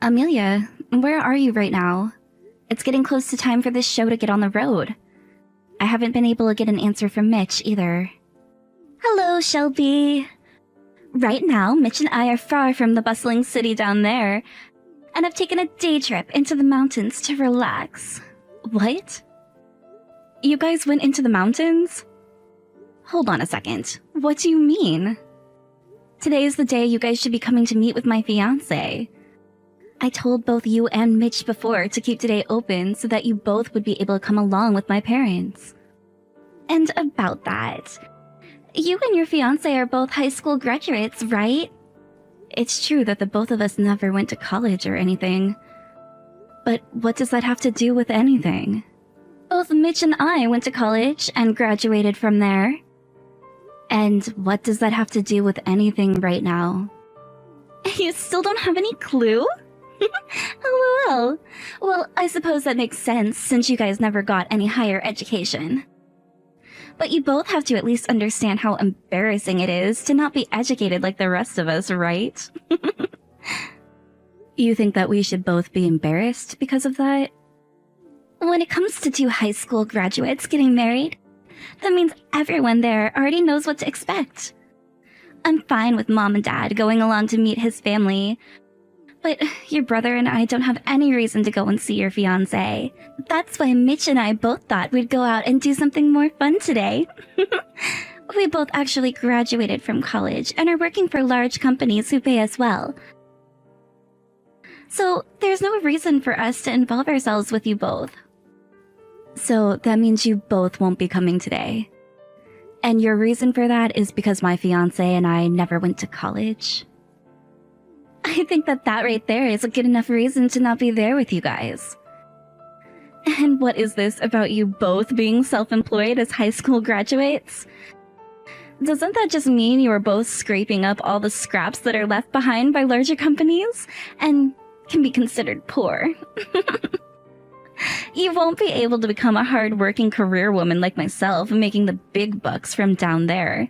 Amelia, where are you right now? It's getting close to time for this show to get on the road. I haven't been able to get an answer from Mitch either. Hello, Shelby. Right now, Mitch and I are far from the bustling city down there, and have taken a day trip into the mountains to relax. What? You guys went into the mountains? Hold on a second. What do you mean? Today is the day you guys should be coming to meet with my fiancé. I told both you and Mitch before to keep today open so that you both would be able to come along with my parents. And about that, you and your fiancé are both high school graduates, right? It's true that the both of us never went to college or anything. But what does that have to do with anything? Both Mitch and I went to college and graduated from there. And what does that have to do with anything right now? You still don't have any clue? LOL. Well, I suppose that makes sense since you guys never got any higher education. But you both have to at least understand how embarrassing it is to not be educated like the rest of us, right? You think that we should both be embarrassed because of that? When it comes to two high school graduates getting married, that means everyone there already knows what to expect. I'm fine with Mom and Dad going along to meet his family, but your brother and I don't have any reason to go and see your fiancé. That's why Mitch and I both thought we'd go out and do something more fun today. We both actually graduated from college and are working for large companies who pay us well. So there's no reason for us to involve ourselves with you both. So that means you both won't be coming today. And your reason for that is because my fiancé and I never went to college? I think that right there is a good enough reason to not be there with you guys. And what is this about you both being self-employed as high school graduates? Doesn't that just mean you are both scraping up all the scraps that are left behind by larger companies and can be considered poor? You won't be able to become a hard-working career woman like myself making the big bucks from down there.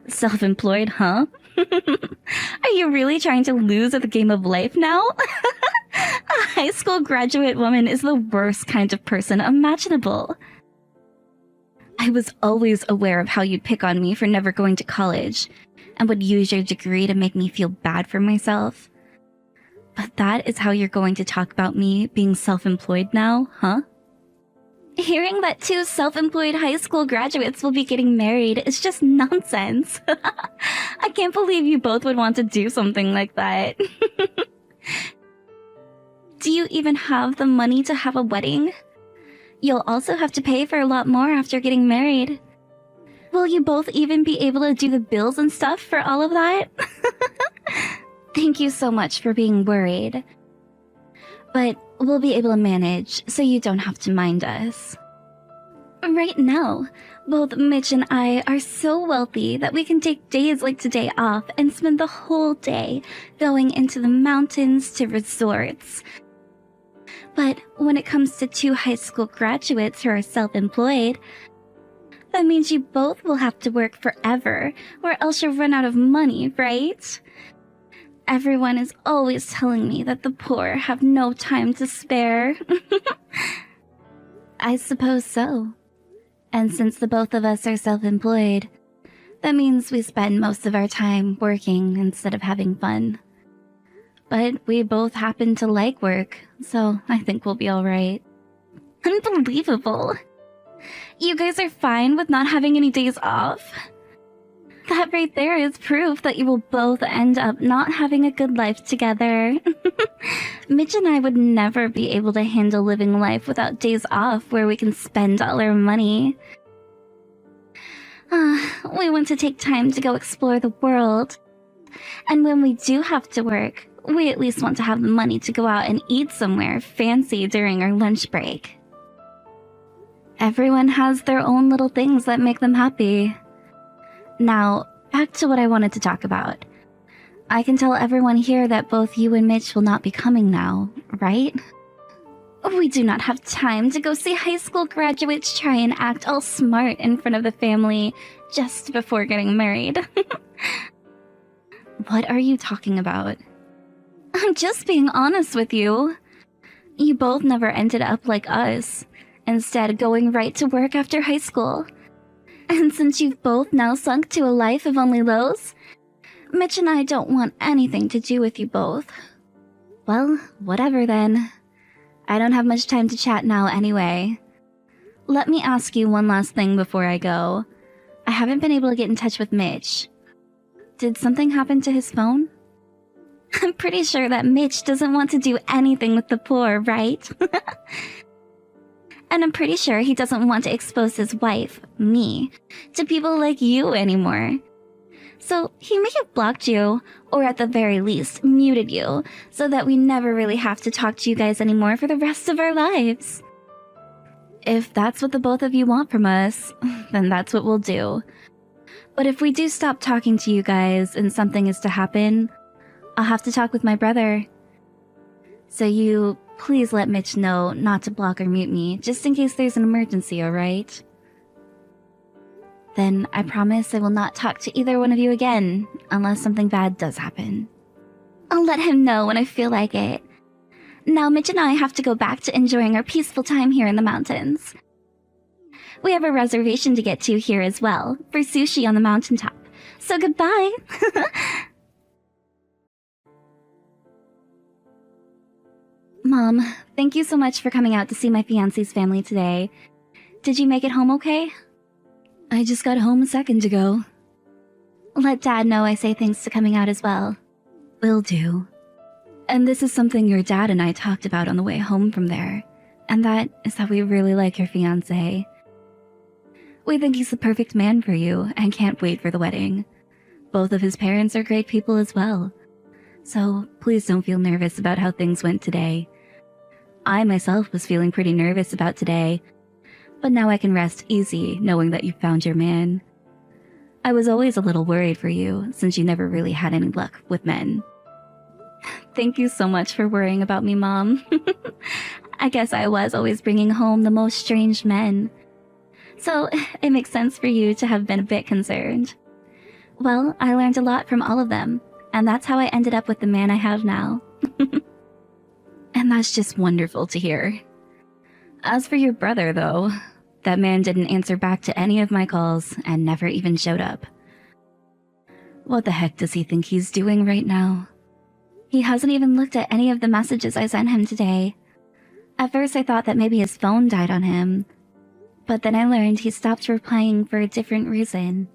Self-employed, huh? Are you really trying to lose at the game of life now? A high school graduate woman is the worst kind of person imaginable. I was always aware of how you'd pick on me for never going to college, and would use your degree to make me feel bad for myself. But that is how you're going to talk about me being self-employed now, huh? Hearing that two self-employed high school graduates will be getting married is just nonsense. I can't believe you both would want to do something like that. Do you even have the money to have a wedding? You'll also have to pay for a lot more after getting married. Will you both even be able to do the bills and stuff for all of that? Thank you so much for being worried. But we'll be able to manage, so you don't have to mind us. Right now, both Mitch and I are so wealthy that we can take days like today off and spend the whole day going into the mountains to resorts. But when it comes to two high school graduates who are self-employed, that means you both will have to work forever, or else you'll run out of money, right? Everyone is always telling me that the poor have no time to spare. I suppose so. And since the both of us are self-employed, that means we spend most of our time working instead of having fun. But we both happen to like work, so I think we'll be alright. Unbelievable! You guys are fine with not having any days off? That right there is proof that you will both end up not having a good life together. Mitch and I would never be able to handle living life without days off where we can spend all our money. We want to take time to go explore the world. And when we do have to work, we at least want to have the money to go out and eat somewhere fancy during our lunch break. Everyone has their own little things that make them happy. Now, back to what I wanted to talk about. I can tell everyone here that both you and Mitch will not be coming now, right? We do not have time to go see high school graduates try and act all smart in front of the family just before getting married. What are you talking about? I'm just being honest with you. You both never ended up like us, instead going right to work after high school. And since you've both now sunk to a life of only lows, Mitch and I don't want anything to do with you both. Well, whatever then. I don't have much time to chat now anyway. Let me ask you one last thing before I go. I haven't been able to get in touch with Mitch. Did something happen to his phone? I'm pretty sure that Mitch doesn't want to do anything with the poor, right? And I'm pretty sure he doesn't want to expose his wife, me, to people like you anymore. So he may have blocked you, or at the very least, muted you, so that we never really have to talk to you guys anymore for the rest of our lives. If that's what the both of you want from us, then that's what we'll do. But if we do stop talking to you guys and something is to happen, I'll have to talk with my brother. So you please let Mitch know not to block or mute me, just in case there's an emergency, alright? Then I promise I will not talk to either one of you again, unless something bad does happen. I'll let him know when I feel like it. Now Mitch and I have to go back to enjoying our peaceful time here in the mountains. We have a reservation to get to here as well, for sushi on the mountaintop. So goodbye! Mom, thank you so much for coming out to see my fiancé's family today. Did you make it home okay? I just got home a second ago. Let Dad know I say thanks to coming out as well. Will do. And this is something your dad and I talked about on the way home from there. And that is that we really like your fiancé. We think he's the perfect man for you and can't wait for the wedding. Both of his parents are great people as well. So please don't feel nervous about how things went today. I myself was feeling pretty nervous about today, but now I can rest easy knowing that you found your man. I was always a little worried for you since you never really had any luck with men. Thank you so much for worrying about me, Mom. I guess I was always bringing home the most strange men. So it makes sense for you to have been a bit concerned. Well, I learned a lot from all of them, and that's how I ended up with the man I have now. And that's just wonderful to hear. As for your brother, though, that man didn't answer back to any of my calls and never even showed up. What the heck does he think he's doing right now? He hasn't even looked at any of the messages I sent him today. At first I thought that maybe his phone died on him, but then I learned he stopped replying for a different reason.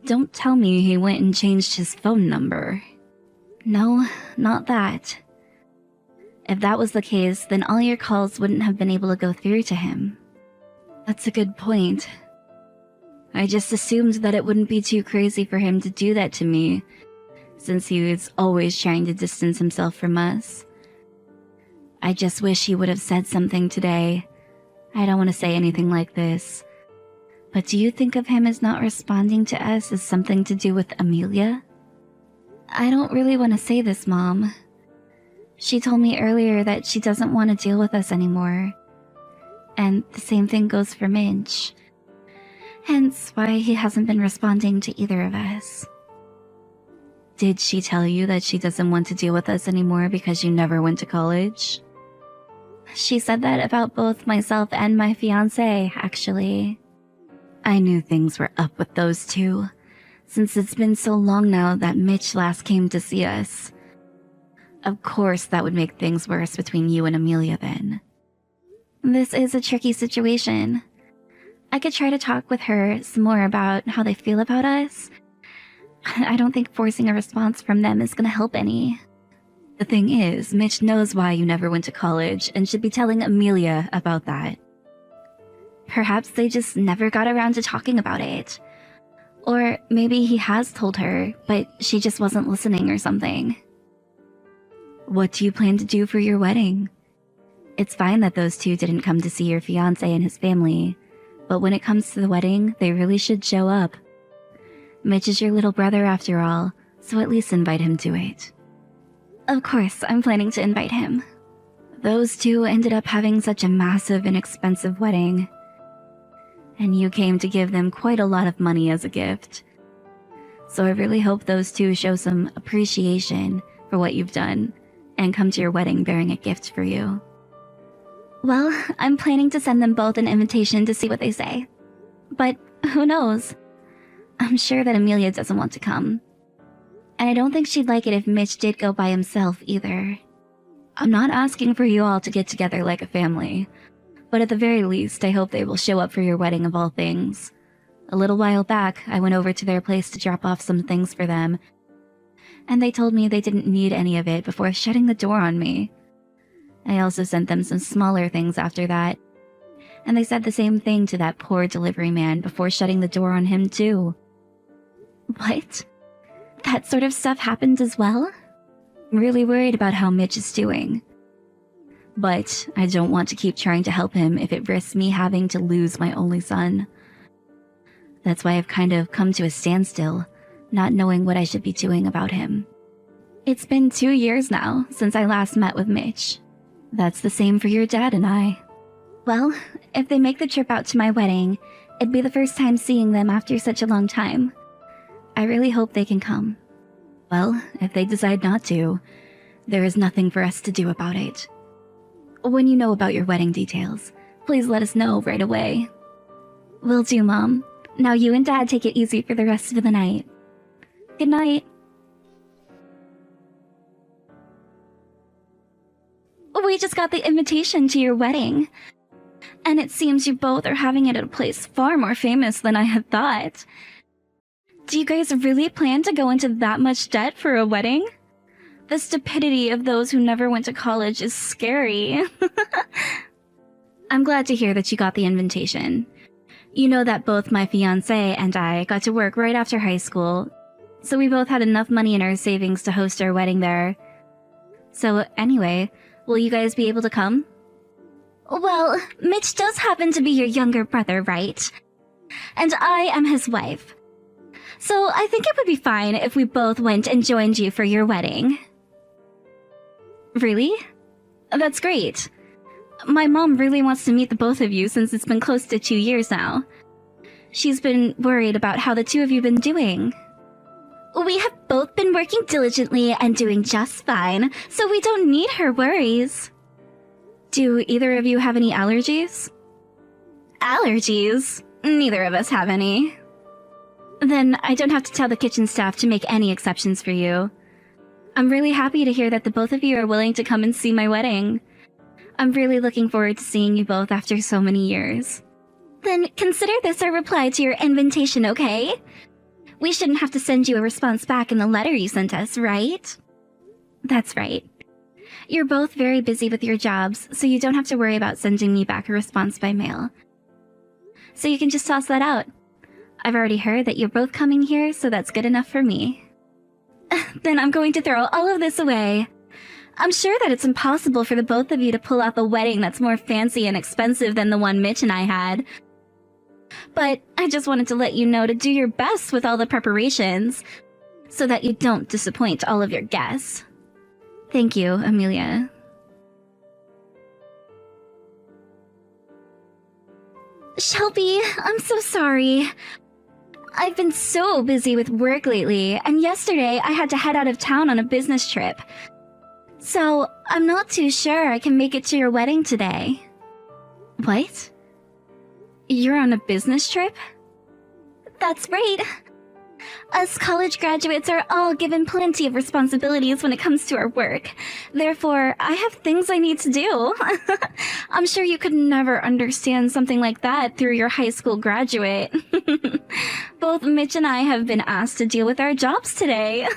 Don't tell me he went and changed his phone number. No, not that. If that was the case, then all your calls wouldn't have been able to go through to him. That's a good point. I just assumed that it wouldn't be too crazy for him to do that to me, since he was always trying to distance himself from us. I just wish he would have said something today. I don't want to say anything like this. But do you think of him as not responding to us as something to do with Amelia? I don't really want to say this, Mom. She told me earlier that she doesn't want to deal with us anymore. And the same thing goes for Mitch. Hence why he hasn't been responding to either of us. Did she tell you that she doesn't want to deal with us anymore because you never went to college? She said that about both myself and my fiancé, actually. I knew things were up with those two, since it's been so long now that Mitch last came to see us. Of course that would make things worse between you and Amelia then. This is a tricky situation. I could try to talk with her some more about how they feel about us. I don't think forcing a response from them is gonna help any. The thing is, Mitch knows why you never went to college and should be telling Amelia about that. Perhaps they just never got around to talking about it. Or maybe he has told her, but she just wasn't listening or something. What do you plan to do for your wedding? It's fine that those two didn't come to see your fiancé and his family, but when it comes to the wedding, they really should show up. Mitch is your little brother after all, so at least invite him to it. Of course, I'm planning to invite him. Those two ended up having such a massive and expensive wedding. And you came to give them quite a lot of money as a gift. So I really hope those two show some appreciation for what you've done, and come to your wedding bearing a gift for you. Well, I'm planning to send them both an invitation to see what they say. But who knows? I'm sure that Amelia doesn't want to come. And I don't think she'd like it if Mitch did go by himself either. I'm not asking for you all to get together like a family, but at the very least, I hope they will show up for your wedding of all things. A little while back, I went over to their place to drop off some things for them, and they told me they didn't need any of it before shutting the door on me. I also sent them some smaller things after that, and they said the same thing to that poor delivery man before shutting the door on him too. What? That sort of stuff happened as well? I'm really worried about how Mitch is doing. But I don't want to keep trying to help him if it risks me having to lose my only son. That's why I've kind of come to a standstill, not knowing what I should be doing about him. It's been 2 years now since I last met with Mitch. That's the same for your dad and I. Well, if they make the trip out to my wedding, it'd be the first time seeing them after such a long time. I really hope they can come. Well, if they decide not to, there is nothing for us to do about it. When you know about your wedding details, please let us know right away. Will do, Mom. Now you and Dad take it easy for the rest of the night. Good night. We just got the invitation to your wedding. And it seems you both are having it at a place far more famous than I had thought. Do you guys really plan to go into that much debt for a wedding? The stupidity of those who never went to college is scary. I'm glad to hear that you got the invitation. You know that both my fiancé and I got to work right after high school, so we both had enough money in our savings to host our wedding there. So anyway, will you guys be able to come? Well, Mitch does happen to be your younger brother, right? And I am his wife. So I think it would be fine if we both went and joined you for your wedding. Really? That's great. My mom really wants to meet the both of you since it's been close to 2 years now. She's been worried about how the two of you have been doing. We have both been working diligently and doing just fine, so we don't need her worries. Do either of you have any allergies? Allergies? Neither of us have any. Then I don't have to tell the kitchen staff to make any exceptions for you. I'm really happy to hear that the both of you are willing to come and see my wedding. I'm really looking forward to seeing you both after so many years. Then consider this our reply to your invitation, okay? We shouldn't have to send you a response back in the letter you sent us, right? That's right. You're both very busy with your jobs, so you don't have to worry about sending me back a response by mail. So you can just toss that out. I've already heard that you're both coming here, so that's good enough for me. Then I'm going to throw all of this away. I'm sure that it's impossible for the both of you to pull off a wedding that's more fancy and expensive than the one Mitch and I had. But I just wanted to let you know to do your best with all the preparations, so that you don't disappoint all of your guests. Thank you, Amelia. Shelby, I'm so sorry. I've been so busy with work lately, and yesterday I had to head out of town on a business trip. So, I'm not too sure I can make it to your wedding today. What? You're on a business trip? That's right. Us college graduates are all given plenty of responsibilities when it comes to our work. Therefore, I have things I need to do. I'm sure you could never understand something like that through your high school graduate. Both Mitch and I have been asked to deal with our jobs today.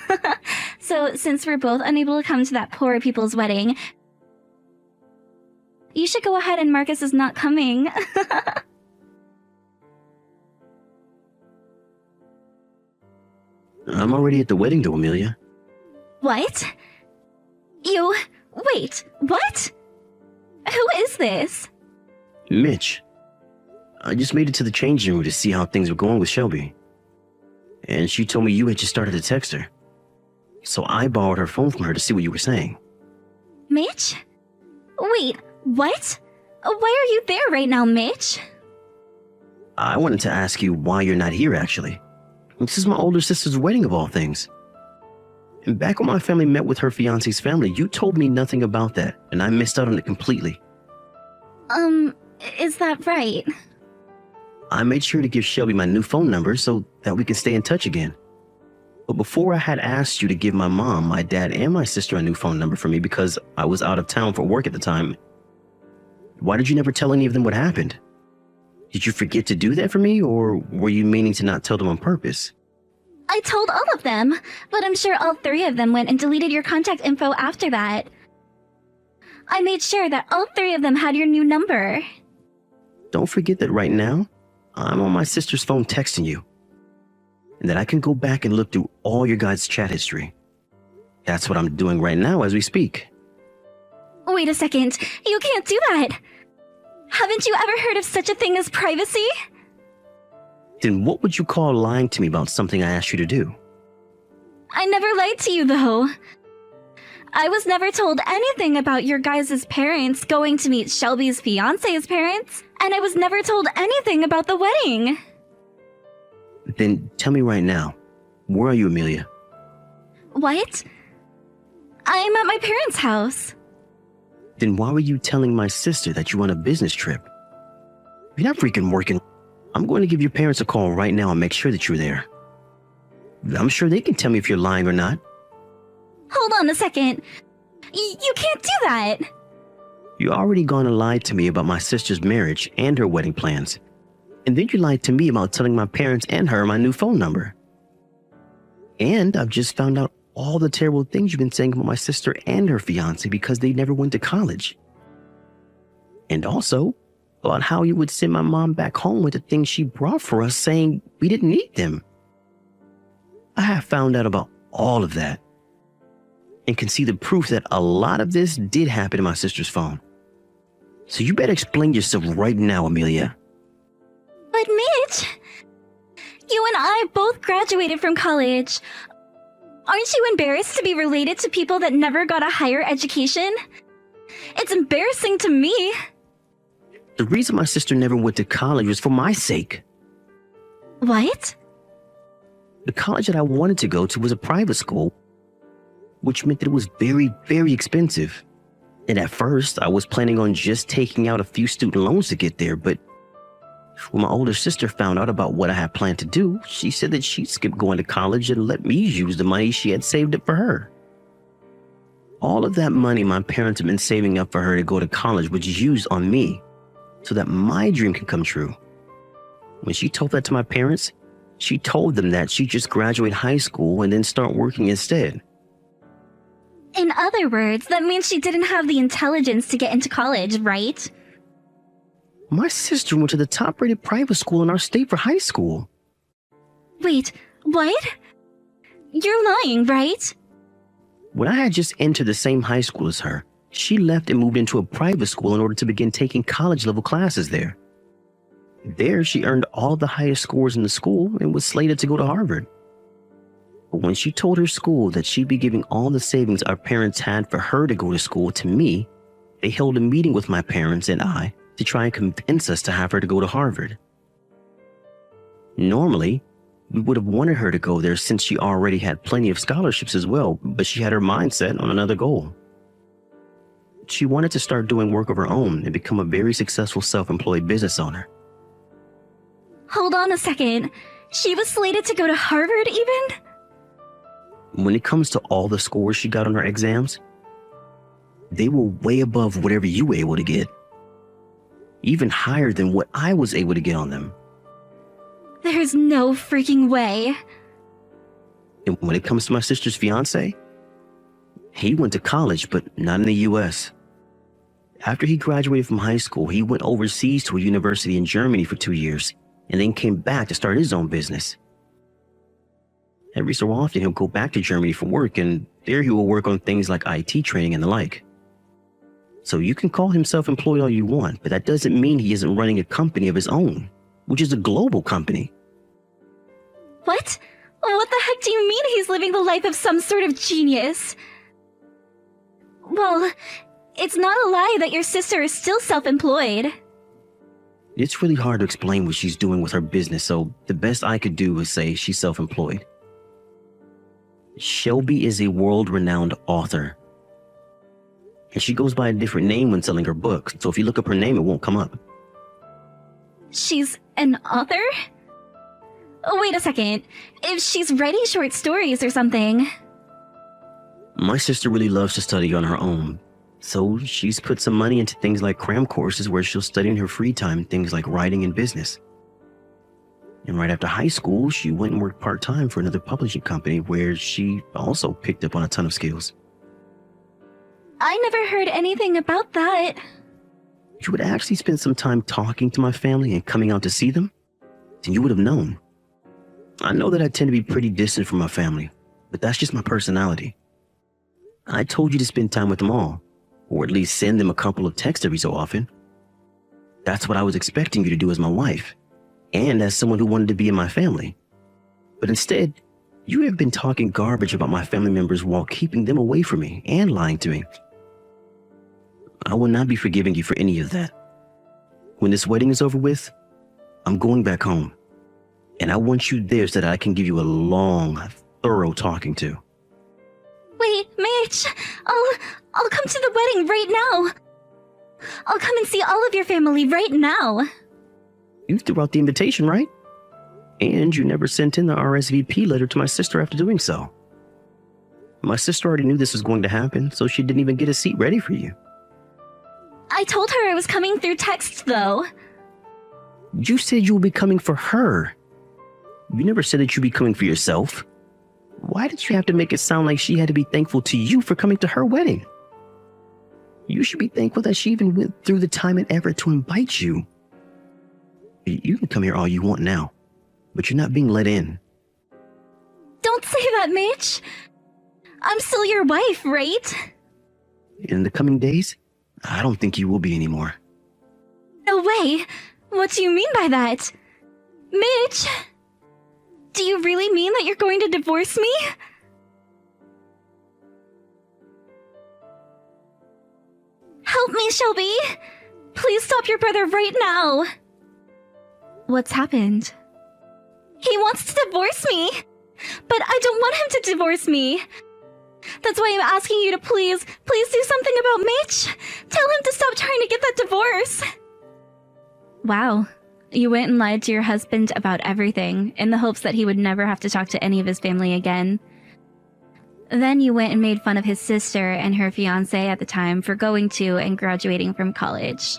So, since we're both unable to come to that poor people's wedding, you should go ahead and mark us as not coming. I'm already at the wedding though, Amelia. What? Wait, what? Who is this? Mitch. I just made it to the changing room to see how things were going with Shelby. And she told me you had just started to text her. So I borrowed her phone from her to see what you were saying. Mitch? Wait, what? Why are you there right now, Mitch? I wanted to ask you why you're not here, actually. This is my older sister's wedding of all things. And back when my family met with her fiance's family, you told me nothing about that, and I missed out on it completely. Is that right? I made sure to give Shelby my new phone number so that we can stay in touch again. But before I had asked you to give my mom, my dad, and my sister a new phone number for me because I was out of town for work at the time, why did you never tell any of them what happened? Did you forget to do that for me, or were you meaning to not tell them on purpose? I told all of them, but I'm sure all 3 of them went and deleted your contact info after that. I made sure that all 3 of them had your new number. Don't forget that right now, I'm on my sister's phone texting you, and that I can go back and look through all your guys' chat history. That's what I'm doing right now as we speak. Wait a second, you can't do that! Haven't you ever heard of such a thing as privacy? Then what would you call lying to me about something I asked you to do? I never lied to you, though. I was never told anything about your guys' parents going to meet Shelby's fiance's parents, and I was never told anything about the wedding. Then tell me right now, where are you, Amelia? What? I'm at my parents' house. Then why were you telling my sister that you were on a business trip? You're not freaking working. I'm going to give your parents a call right now and make sure that you're there. I'm sure they can tell me if you're lying or not. Hold on a second. You can't do that. You already gone and lied to me about my sister's marriage and her wedding plans. And then you lied to me about telling my parents and her my new phone number. And I've just found out all the terrible things you've been saying about my sister and her fiance because they never went to college. And also about how you would send my mom back home with the things she brought for us, saying we didn't need them. I have found out about all of that and can see the proof that a lot of this did happen in my sister's phone. So you better explain yourself right now, Amelia. But Mitch, you and I both graduated from college. Aren't you embarrassed to be related to people that never got a higher education? It's embarrassing to me. The reason my sister never went to college was for my sake. What? The college that I wanted to go to was a private school, which meant that it was very, very expensive. And at first, I was planning on just taking out a few student loans to get there, but when my older sister found out about what I had planned to do, she said that she'd skip going to college and let me use the money she had saved up for her. All of that money my parents had been saving up for her to go to college was used on me so that my dream could come true. When she told that to my parents, she told them that she'd just graduate high school and then start working instead. In other words, that means she didn't have the intelligence to get into college, right? My sister went to the top-rated private school in our state for high school. Wait, what? You're lying, right? When I had just entered the same high school as her, she left and moved into a private school in order to begin taking college-level classes there. There, she earned all the highest scores in the school and was slated to go to Harvard. But when she told her school that she'd be giving all the savings our parents had for her to go to school to me, they held a meeting with my parents and I to try and convince us to have her to go to Harvard. Normally, we would have wanted her to go there since she already had plenty of scholarships as well, but she had her mindset on another goal. She wanted to start doing work of her own and become a very successful self-employed business owner. Hold on a second. She was slated to go to Harvard even? When it comes to all the scores she got on her exams, they were way above whatever you were able to get. Even higher than what I was able to get on them. There's no freaking way. And when it comes to my sister's fiance, he went to college, but not in the US. After he graduated from high school, he went overseas to a university in Germany for 2 years, and then came back to start his own business. Every so often, he'll go back to Germany for work, and there he will work on things like IT training and the like. So you can call him self-employed all you want, but that doesn't mean he isn't running a company of his own, which is a global company. What? What the heck do you mean he's living the life of some sort of genius? Well, it's not a lie that your sister is still self-employed. It's really hard to explain what she's doing with her business, so the best I could do is say she's self-employed. Shelby is a world-renowned author. And she goes by a different name when selling her books, so if you look up her name, it won't come up. She's an author? Oh, wait a second. If she's writing short stories or something. My sister really loves to study on her own, so she's put some money into things like cram courses where she'll study in her free time things like writing and business. And right after high school, she went and worked part-time for another publishing company where she also picked up on a ton of skills. I never heard anything about that. If you would actually spend some time talking to my family and coming out to see them, then you would have known. I know that I tend to be pretty distant from my family, but that's just my personality. I told you to spend time with them all, or at least send them a couple of texts every so often. That's what I was expecting you to do as my wife, and as someone who wanted to be in my family. But instead, you have been talking garbage about my family members while keeping them away from me and lying to me. I will not be forgiving you for any of that. When this wedding is over with, I'm going back home, and I want you there so that I can give you a long, thorough talking to. Wait, Mitch! I'll come to the wedding right now! I'll come and see all of your family right now! You threw out the invitation, right? And you never sent in the RSVP letter to my sister after doing so. My sister already knew this was going to happen, so she didn't even get a seat ready for you. I told her I was coming through text, though. You said you would be coming for her. You never said that you'd be coming for yourself. Why did you have to make it sound like she had to be thankful to you for coming to her wedding? You should be thankful that she even went through the time and effort to invite you. You can come here all you want now, but you're not being let in. Don't say that, Mitch! I'm still your wife, right? In the coming days, I don't think you will be anymore. No way! What do you mean by that? Mitch! Do you really mean that you're going to divorce me? Help me, Shelby! Please stop your brother right now! What's happened? He wants to divorce me! But I don't want him to divorce me! That's why I'm asking you to please do something about Mitch! Tell him to stop trying to get that divorce! Wow. You went and lied to your husband about everything, in the hopes that he would never have to talk to any of his family again. Then you went and made fun of his sister and her fiancé at the time for going to and graduating from college.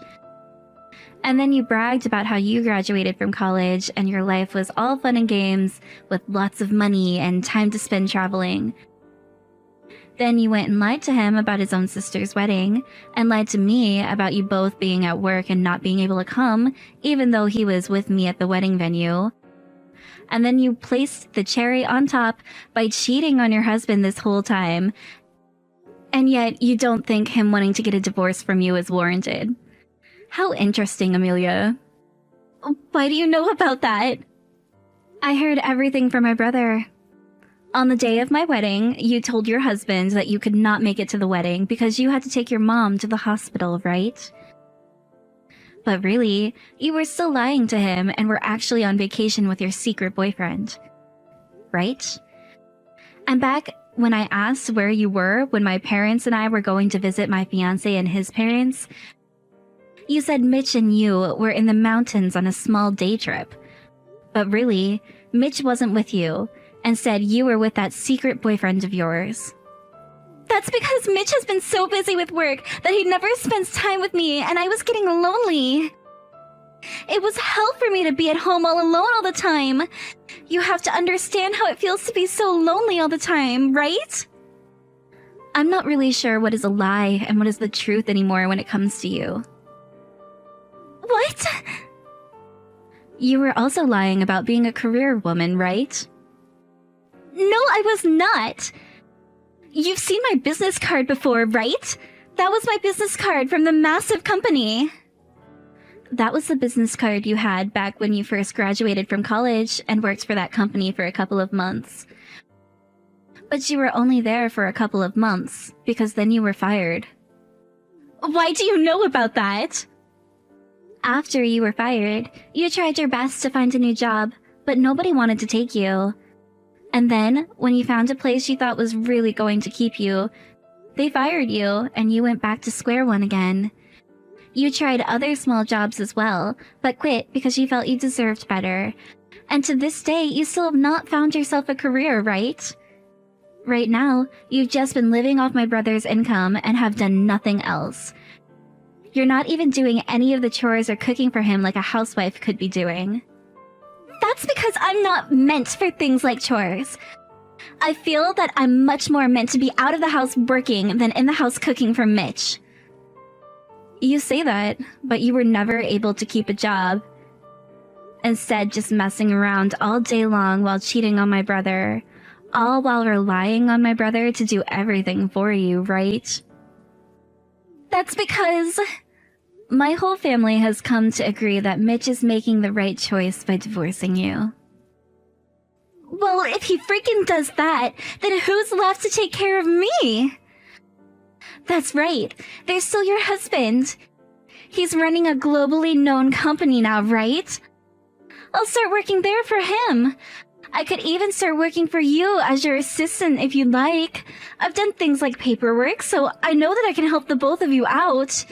And then you bragged about how you graduated from college and your life was all fun and games with lots of money and time to spend traveling. Then you went and lied to him about his own sister's wedding, and lied to me about you both being at work and not being able to come, even though he was with me at the wedding venue. And then you placed the cherry on top by cheating on your husband this whole time. And yet you don't think him wanting to get a divorce from you is warranted. How interesting, Amelia. Why do you know about that? I heard everything from my brother. On the day of my wedding, you told your husband that you could not make it to the wedding because you had to take your mom to the hospital, right? But really, you were still lying to him and were actually on vacation with your secret boyfriend. Right? And back when I asked where you were when my parents and I were going to visit my fiancé and his parents, you said Mitch and you were in the mountains on a small day trip. But really, Mitch wasn't with you, and said you were with that secret boyfriend of yours. That's because Mitch has been so busy with work that he never spends time with me, and I was getting lonely. It was hell for me to be at home all alone all the time. You have to understand how it feels to be so lonely all the time, right? I'm not really sure what is a lie and what is the truth anymore when it comes to you. What? You were also lying about being a career woman, right? No, I was not. You've seen my business card before, right? That was my business card from the massive company. That was the business card you had back when you first graduated from college and worked for that company for a couple of months. But you were only there for a couple of months, because then you were fired. Why do you know about that? After you were fired, you tried your best to find a new job, but nobody wanted to take you. And then, when you found a place you thought was really going to keep you, they fired you and you went back to square one again. You tried other small jobs as well, but quit because you felt you deserved better. And to this day, you still have not found yourself a career, right? Right now, you've just been living off my brother's income and have done nothing else. You're not even doing any of the chores or cooking for him like a housewife could be doing. That's because I'm not meant for things like chores. I feel that I'm much more meant to be out of the house working than in the house cooking for Mitch. You say that, but you were never able to keep a job. Instead, just messing around all day long while cheating on my brother. All while relying on my brother to do everything for you, right? That's because my whole family has come to agree that Mitch is making the right choice by divorcing you. Well, if he freaking does that, then who's left to take care of me? That's right, there's still your husband. He's running a globally known company now, right? I'll start working there for him. I could even start working for you as your assistant if you'd like. I've done things like paperwork, so I know that I can help the both of you out.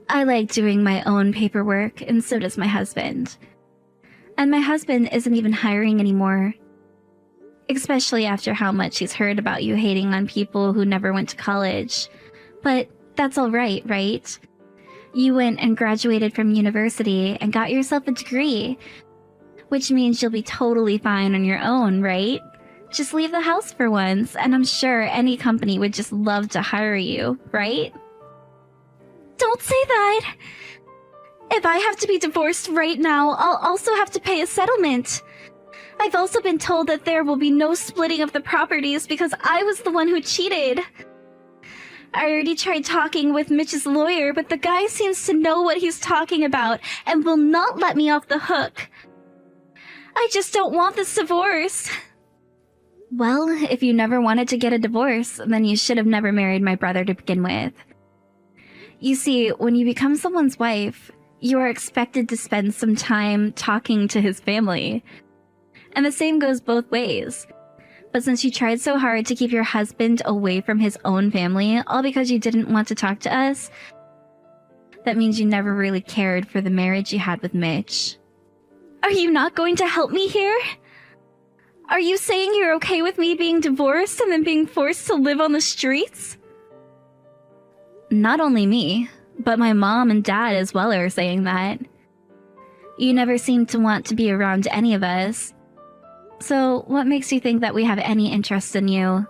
I like doing my own paperwork, and so does my husband. And my husband isn't even hiring anymore. Especially after how much he's heard about you hating on people who never went to college. But that's alright, right? You went and graduated from university and got yourself a degree. Which means you'll be totally fine on your own, right? Just leave the house for once, and I'm sure any company would just love to hire you, right? Don't say that! If I have to be divorced right now, I'll also have to pay a settlement. I've also been told that there will be no splitting of the properties because I was the one who cheated. I already tried talking with Mitch's lawyer, but the guy seems to know what he's talking about and will not let me off the hook. I just don't want this divorce. Well, if you never wanted to get a divorce, then you should have never married my brother to begin with. You see, when you become someone's wife, you are expected to spend some time talking to his family. And the same goes both ways. But since you tried so hard to keep your husband away from his own family, all because you didn't want to talk to us, that means you never really cared for the marriage you had with Mitch. Are you not going to help me here? Are you saying you're okay with me being divorced and then being forced to live on the streets? Not only me, but my mom and dad as well are saying that. You never seem to want to be around any of us. So what makes you think that we have any interest in you?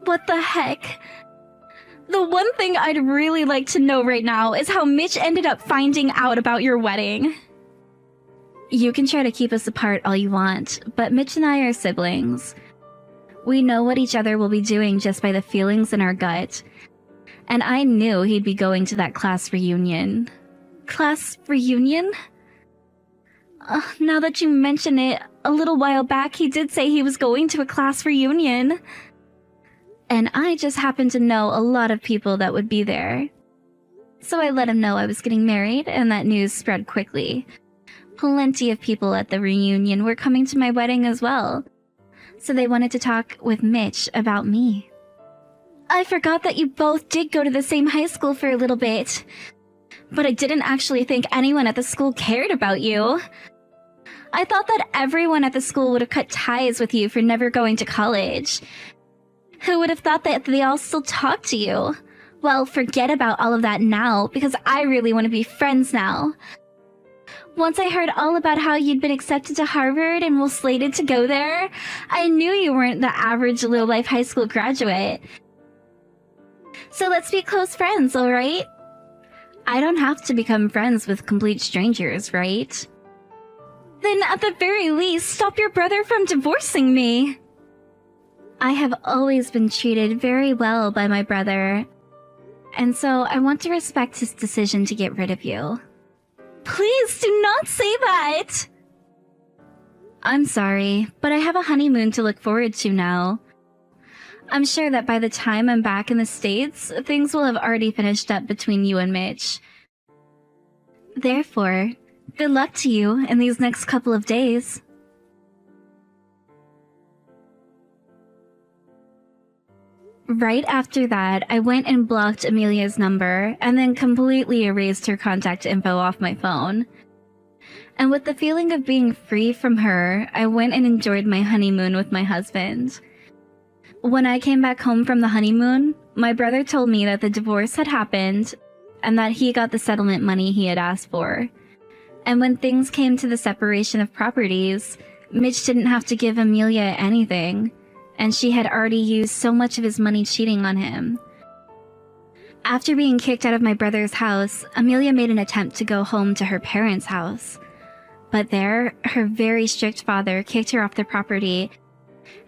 What the heck? The one thing I'd really like to know right now is how Mitch ended up finding out about your wedding. You can try to keep us apart all you want, but Mitch and I are siblings. We know what each other will be doing just by the feelings in our gut. And I knew he'd be going to that class reunion. Class reunion? Now that you mention it, a little while back he did say he was going to a class reunion. And I just happened to know a lot of people that would be there. So I let him know I was getting married, and that news spread quickly. Plenty of people at the reunion were coming to my wedding as well. So they wanted to talk with Mitch about me. I forgot that you both did go to the same high school for a little bit. But I didn't actually think anyone at the school cared about you. I thought that everyone at the school would have cut ties with you for never going to college. Who would have thought that they all still talk to you? Well, forget about all of that now, because I really want to be friends now. Once I heard all about how you'd been accepted to Harvard and were slated to go there, I knew you weren't the average low-life high school graduate. So let's be close friends, alright? I don't have to become friends with complete strangers, right? Then at the very least, stop your brother from divorcing me. I have always been treated very well by my brother, and so I want to respect his decision to get rid of you. Please do not say that! I'm sorry, but I have a honeymoon to look forward to now. I'm sure that by the time I'm back in the States, things will have already finished up between you and Mitch. Therefore, good luck to you in these next couple of days. Right after that, I went and blocked Amelia's number and then completely erased her contact info off my phone. And with the feeling of being free from her, I went and enjoyed my honeymoon with my husband. When I came back home from the honeymoon, my brother told me that the divorce had happened and that he got the settlement money he had asked for. And when things came to the separation of properties, Mitch didn't have to give Amelia anything, and she had already used so much of his money cheating on him. After being kicked out of my brother's house, Amelia made an attempt to go home to her parents' house. But there, her very strict father kicked her off the property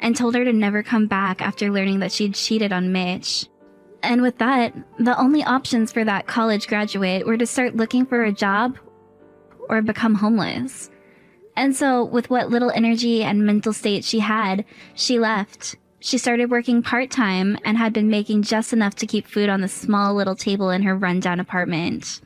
and told her to never come back after learning that she'd cheated on Mitch. And with that, the only options for that college graduate were to start looking for a job or become homeless. And so, with what little energy and mental state she had, she left. She started working part-time and had been making just enough to keep food on the small little table in her rundown apartment.